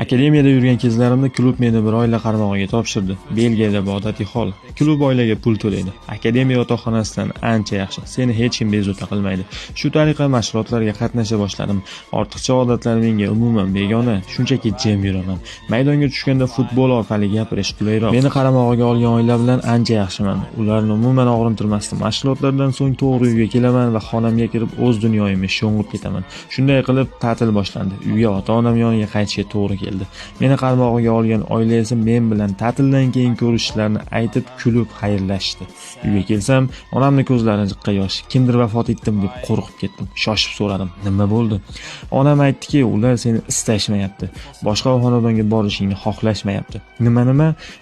Akademiyada yurgan kezlarimda klub meni bir oila qaramog'iga topshirdi. Belgiyada bu odatiy hol. Klub oilaga pul to'laydi. Akademiya yotoqxonasidan ancha yaxshi. Seni hech kim bezovta qilmaydi. Shu tariqa mashg'ulotlarga qatnasha boshladim. Ortiqcha odatlar menga umuman begona. Shunchaki jim yuraman. Maydonga tushganda futbol orqali gapirish qulayroq. Meni qaramog'iga olgan oila bilan ancha yaxshiman. Ularni umuman og'rintirmasdim. Mashg'ulotlardan so'ng to'g'ri uyga kelaman va xonamga kirib o'z dunyoyimga sho'ng'ib ketaman. Shunday qilib ta'til boshlandi. Uyga ota-onam yoniga qaytishga to'g'ri keldi. Meni qaramog'iga olgan oila esa men bilan ta'tildan keyin ko'rishishlarini aytib, kulib xayrlashdi. Uyga kelsam, onamning ko'zlarida jiqqa yosh. Kimdir vafot etdim deb qo'rqib ketdim. Shoshib so'radim, nima bo'ldi? Onam aytdiki, ular seni istashmayapti. Boshqa xonadonga borishingni xohlashmayapti.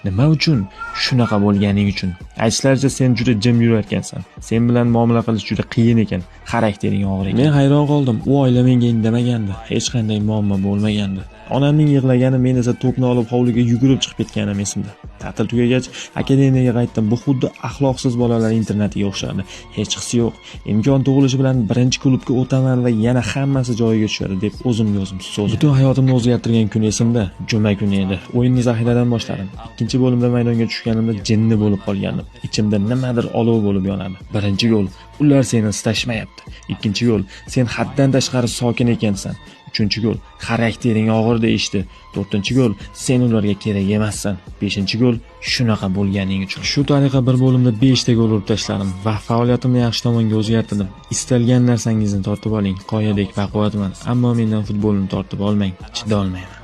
Nima uchun? Shunaqa bo'lganing uchun. Aytishlaricha sen juda jim yurarkansan. Sen bilan muomala qilish juda qiyin ekan. Xaraktering og'ir ekan. Men hayron qoldim. U oila menga indamagandi. Hech qanday muammo bo'lmagandi. Onamning yig'lagani, men esa to'pni olib hovliga yugurib chiqib ketganim esimda. Ta'til tugagach akademiyaga qaytdim. Bu xuddi axloqsiz bolalar internatiga o'xshardi. Hech his yo'q. Imkon tug'ilishi bilan birinchi klubga o'taman va yana hammasi joyiga tushadi deb o'zimga o'zim so'zladim. Butun hayotimni o'zgartirgan kun esimda. Juma kuni edi. O'yinni zaxiradan boshladim. Ikkinchi bo'limda maydonga tushganimda jinni bo'lib qolgandim. Ichimda nimadir olov bo'lib yonadi. Birinchi gol: ular seni istashmayapti. Ikkinchi gol: sen haddan tashqari sokin ekansan. Uchinchi gol: xaraktering og'ir deyishdi. To'rtinchi gol: sen ularga kerak emassan. Beshinchi gol: shunaqa bo'lganing uchun. Shu tariqa bir bo'limda 5 ta gol urib tashladim va faoliyatimni yaxshi tomonga o'zgartirdim. Istalgan narsangizni tortib oling. Qoyadek baquvvatman, ammo mendan futbolni tortib olmang. Chida olmayman.